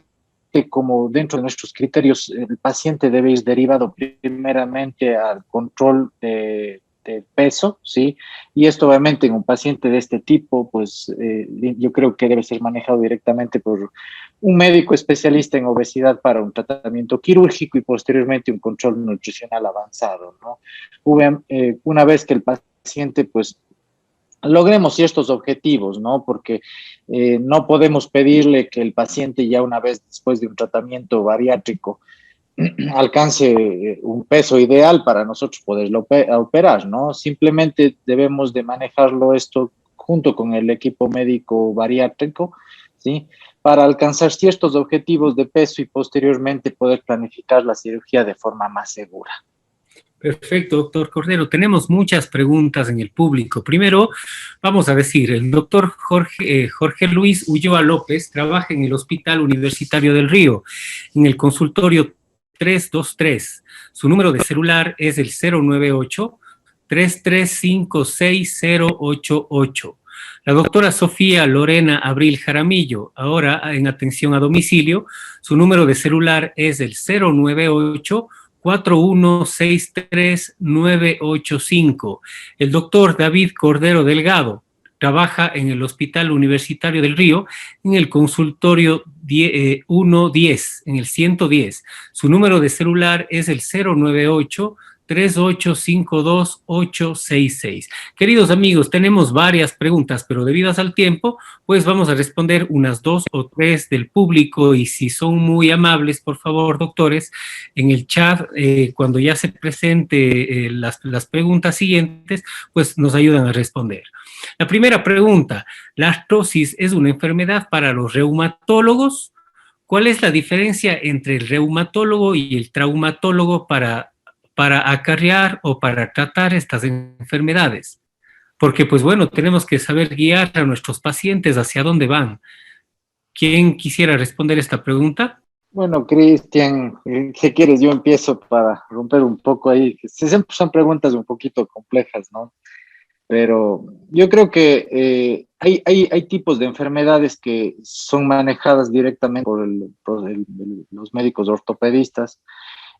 como dentro de nuestros criterios, el paciente debe ir derivado primeramente al control de peso, ¿sí? Y esto obviamente en un paciente de este tipo, pues yo creo que debe ser manejado directamente por un médico especialista en obesidad para un tratamiento quirúrgico y posteriormente un control nutricional avanzado, ¿no? Una vez que el paciente, pues, logremos ciertos objetivos, ¿no? Porque no podemos pedirle que el paciente ya una vez después de un tratamiento bariátrico alcance un peso ideal para nosotros poderlo operar, ¿no? Simplemente debemos de manejarlo esto junto con el equipo médico bariátrico, ¿sí? Para alcanzar ciertos objetivos de peso y posteriormente poder planificar la cirugía de forma más segura. Perfecto, doctor Cordero. Tenemos muchas preguntas en el público. Primero, vamos a decir, el doctor Jorge Luis Ulloa López trabaja en el Hospital Universitario del Río, en el consultorio 323. Su número de celular es el 098-3356-088. La doctora Sofía Lorena Abril Jaramillo, ahora en atención a domicilio, su número de celular es el 098 4163985. El doctor David Cordero Delgado trabaja en el Hospital Universitario del Río, en el consultorio 110, en el 110. Su número de celular es el 098-3852-866. Queridos amigos, tenemos varias preguntas, pero debidas al tiempo, pues vamos a responder unas 2 o 3 del público, y si son muy amables, por favor, doctores, en el chat, cuando ya se presente las preguntas siguientes, pues nos ayudan a responder. La primera pregunta: ¿la artrosis es una enfermedad para los reumatólogos? ¿Cuál es la diferencia entre el reumatólogo y el traumatólogo para acarrear o para tratar estas enfermedades? Porque, pues bueno, tenemos que saber guiar a nuestros pacientes hacia dónde van. ¿Quién quisiera responder esta pregunta? Bueno, Cristian, si quieres yo empiezo para romper un poco ahí. Siempre son preguntas un poquito complejas, ¿no? Pero yo creo que hay tipos de enfermedades que son manejadas directamente por los médicos ortopedistas,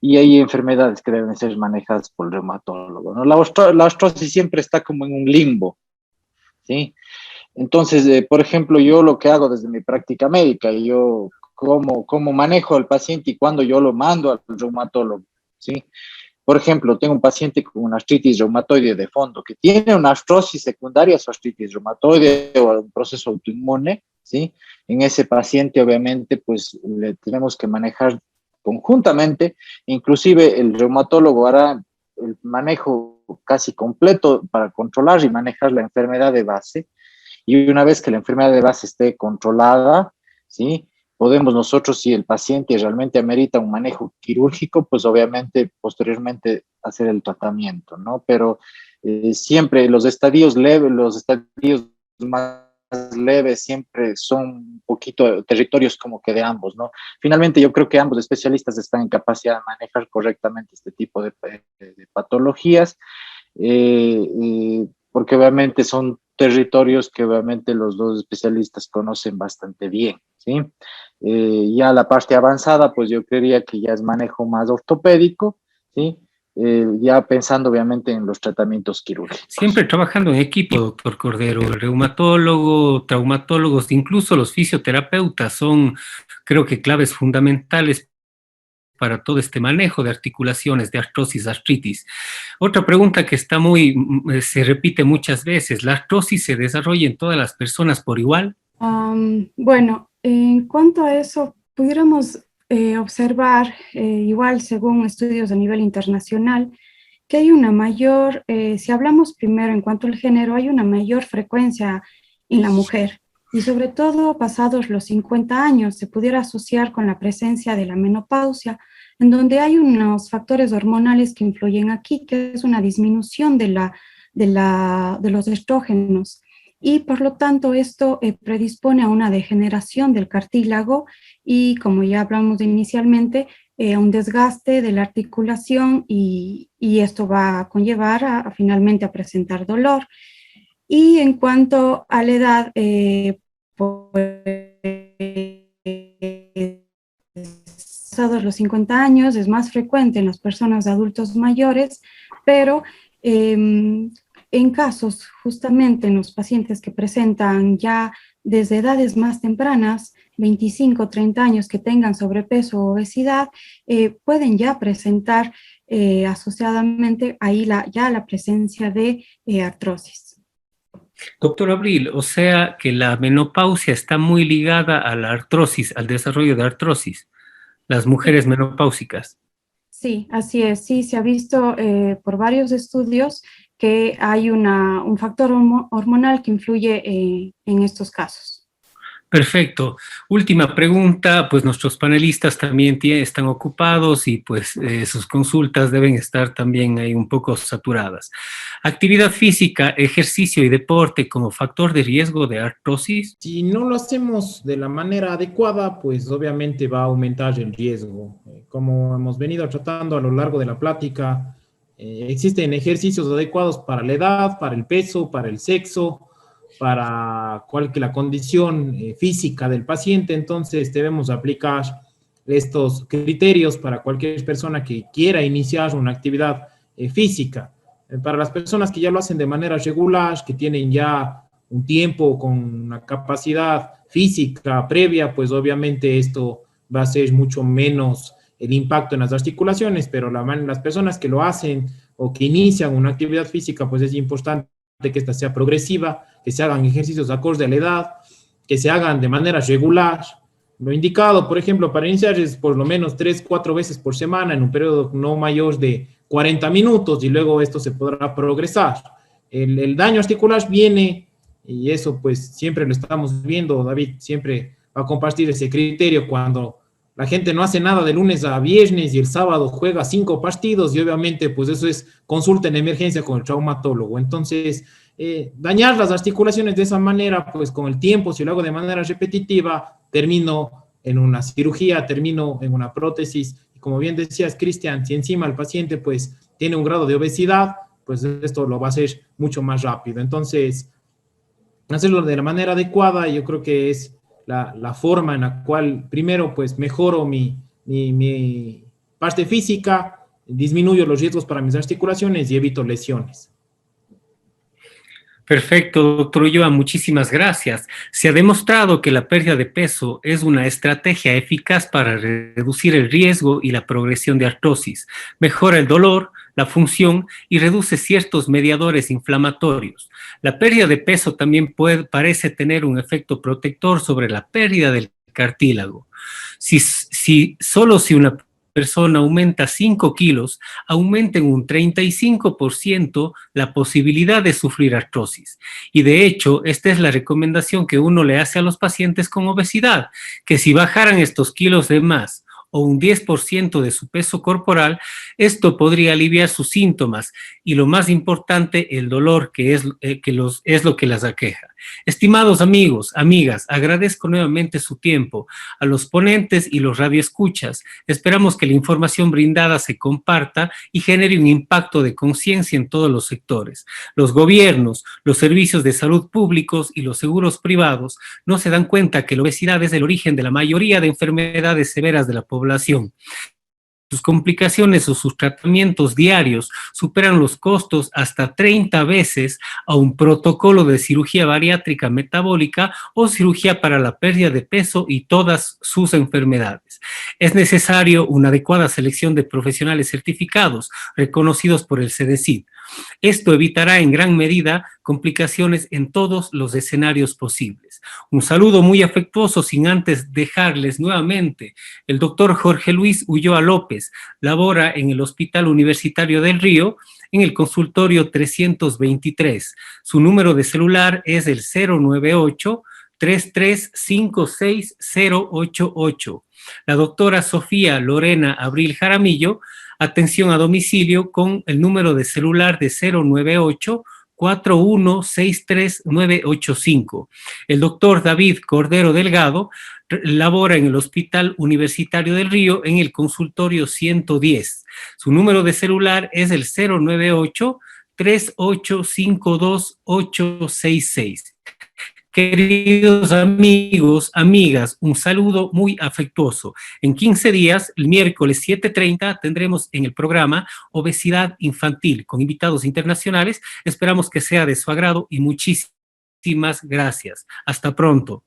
y hay enfermedades que deben ser manejadas por el reumatólogo, ¿no? La artrosis siempre está como en un limbo, ¿sí? Entonces, por ejemplo, yo lo que hago desde mi práctica médica, yo cómo manejo al paciente y cuándo yo lo mando al reumatólogo, ¿sí? Por ejemplo, tengo un paciente con una artritis reumatoide de fondo que tiene una artrosis secundaria a su artritis reumatoide o un proceso autoinmune, ¿sí? En ese paciente, obviamente, pues le tenemos que manejar conjuntamente. Inclusive el reumatólogo hará el manejo casi completo para controlar y manejar la enfermedad de base. Y una vez que la enfermedad de base esté controlada, ¿sí? Podemos nosotros, si el paciente realmente amerita un manejo quirúrgico, pues obviamente posteriormente hacer el tratamiento, ¿no? Pero siempre los estadios leves, los estadios más leves siempre son un poquito territorios como que de ambos, ¿no? Finalmente yo creo que ambos especialistas están en capacidad de manejar correctamente este tipo de patologías, porque obviamente son territorios que obviamente los dos especialistas conocen bastante bien, ¿sí? Ya la parte avanzada, pues yo creería que ya es manejo más ortopédico, ¿sí? Ya pensando obviamente en los tratamientos quirúrgicos. Siempre trabajando en equipo, doctor Cordero, el reumatólogo, traumatólogos, incluso los fisioterapeutas son, creo que, claves fundamentales para todo este manejo de articulaciones, de artrosis, artritis. Otra pregunta que está se repite muchas veces: ¿la artrosis se desarrolla en todas las personas por igual? Bueno, en cuanto a eso, pudiéramos observar, igual según estudios a nivel internacional, que hay una mayor, si hablamos primero en cuanto al género, hay una mayor frecuencia en la mujer, y sobre todo pasados los 50 años se pudiera asociar con la presencia de la menopausia, en donde hay unos factores hormonales que influyen aquí, que es una disminución de de los estrógenos. Y por lo tanto esto predispone a una degeneración del cartílago y, como ya hablamos inicialmente, a un desgaste de la articulación y esto va a conllevar finalmente a presentar dolor. Y en cuanto a la edad, pasados los 50 años es más frecuente en las personas adultos mayores, pero en casos, justamente en los pacientes que presentan ya desde edades más tempranas, 25, 30 años, que tengan sobrepeso o obesidad, pueden ya presentar asociadamente ahí ya la presencia de artrosis. Doctor Abril, o sea que la menopausia está muy ligada a la artrosis, al desarrollo de artrosis, las mujeres menopáusicas. Sí, así es. Sí, se ha visto por varios estudios que hay un factor hormonal que influye en estos casos. Perfecto. Última pregunta, pues nuestros panelistas también están ocupados y pues sus consultas deben estar también ahí un poco saturadas. ¿Actividad física, ejercicio y deporte como factor de riesgo de artrosis? Si no lo hacemos de la manera adecuada, pues obviamente va a aumentar el riesgo. Como hemos venido tratando a lo largo de la plática, existen ejercicios adecuados para la edad, para el peso, para el sexo, para la condición física del paciente. Entonces debemos aplicar estos criterios para cualquier persona que quiera iniciar una actividad física. Para las personas que ya lo hacen de manera regular, que tienen ya un tiempo con una capacidad física previa, pues obviamente esto va a ser mucho menos el impacto en las articulaciones, pero las personas que lo hacen o que inician una actividad física, pues es importante que esta sea progresiva, que se hagan ejercicios acorde a la edad, que se hagan de manera regular. Lo indicado, por ejemplo, para iniciar es por lo menos 3-4 veces por semana en un periodo no mayor de 40 minutos y luego esto se podrá progresar. El daño articular viene, y eso pues siempre lo estamos viendo, David siempre va a compartir ese criterio cuando la gente no hace nada de lunes a viernes y el sábado juega 5 partidos y obviamente pues eso es consulta en emergencia con el traumatólogo. Entonces, dañar las articulaciones de esa manera, pues con el tiempo, si lo hago de manera repetitiva, termino en una cirugía, termino en una prótesis. Y como bien decías, Cristian, si encima el paciente pues tiene un grado de obesidad, pues esto lo va a hacer mucho más rápido. Entonces, hacerlo de la manera adecuada, yo creo que es la forma en la cual primero pues mejoro mi parte física, disminuyo los riesgos para mis articulaciones y evito lesiones. Perfecto, doctor Ulloa, muchísimas gracias. Se ha demostrado que la pérdida de peso es una estrategia eficaz para reducir el riesgo y la progresión de artrosis, mejora el dolor, la función y reduce ciertos mediadores inflamatorios. La pérdida de peso también parece tener un efecto protector sobre la pérdida del cartílago. Solo si una persona aumenta 5 kilos, aumenta en un 35% la posibilidad de sufrir artrosis. Y de hecho, esta es la recomendación que uno le hace a los pacientes con obesidad, que si bajaran estos kilos de más o un 10% de su peso corporal, esto podría aliviar sus síntomas y, lo más importante, el dolor que es lo que las aqueja. Estimados amigos, amigas, agradezco nuevamente su tiempo. A los ponentes y los radioescuchas, esperamos que la información brindada se comparta y genere un impacto de conciencia en todos los sectores. Los gobiernos, los servicios de salud públicos y los seguros privados no se dan cuenta que la obesidad es el origen de la mayoría de enfermedades severas de la población. Sus complicaciones o sus tratamientos diarios superan los costos hasta 30 veces a un protocolo de cirugía bariátrica metabólica o cirugía para la pérdida de peso y todas sus enfermedades. Es necesario una adecuada selección de profesionales certificados, reconocidos por el CEDESID. Esto evitará en gran medida complicaciones en todos los escenarios posibles. Un saludo muy afectuoso, sin antes dejarles nuevamente. El doctor Jorge Luis Ulloa López labora en el Hospital Universitario del Río, en el consultorio 323. Su número de celular es el 098-3356088. La doctora Sofía Lorena Abril Jaramillo, atención a domicilio con el número de celular de 4163985. El doctor David Cordero Delgado labora en el Hospital Universitario del Río en el consultorio 110. Su número de celular es el 098-3852-866. Queridos amigos, amigas, un saludo muy afectuoso. En 15 días, el miércoles 7:30, tendremos en el programa Obesidad Infantil con invitados internacionales. Esperamos que sea de su agrado y muchísimas gracias. Hasta pronto.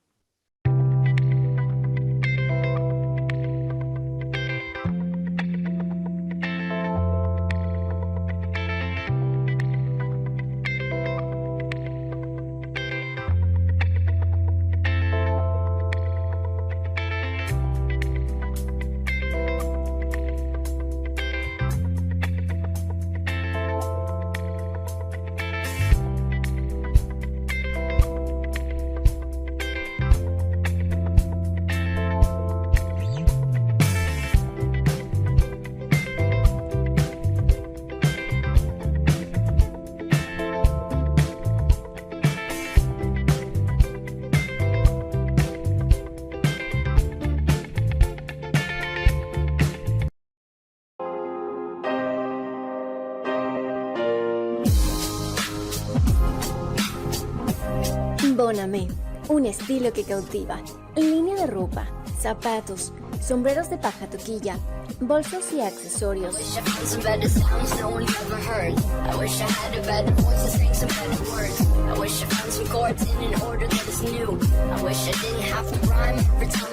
Bonamé, un estilo que cautiva. Línea de ropa, zapatos, sombreros de paja toquilla, bolsos y accesorios.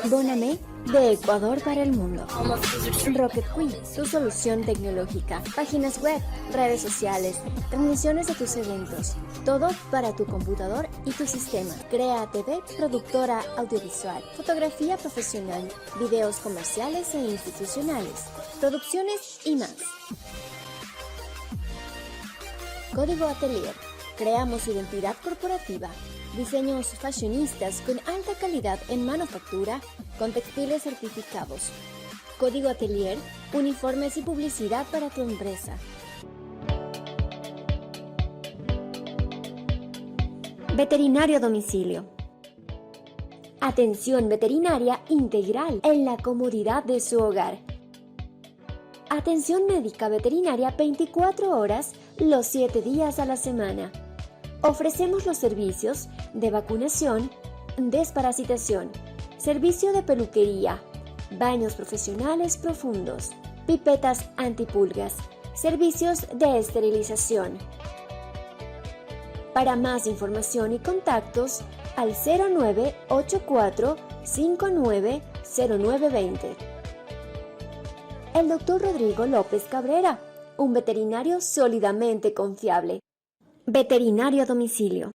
Bonamé, de Ecuador para el mundo. Rocket Queen, tu solución tecnológica. Páginas web, redes sociales, transmisiones de tus eventos. Todo para tu computador y tu sistema. Crea TV, productora audiovisual, fotografía profesional, videos comerciales e institucionales, producciones y más. Código Atelier. Creamos identidad corporativa. Diseños fashionistas con alta calidad en manufactura, con textiles certificados. Código Atelier, uniformes y publicidad para tu empresa. Veterinario a domicilio. Atención veterinaria integral en la comodidad de su hogar. Atención médica veterinaria 24 horas, los 7 días a la semana. Ofrecemos los servicios de vacunación, desparasitación, servicio de peluquería, baños profesionales profundos, pipetas antipulgas, servicios de esterilización. Para más información y contactos, al 0984 590920. El Dr. Rodrigo López Cabrera, un veterinario sólidamente confiable. Veterinario a domicilio.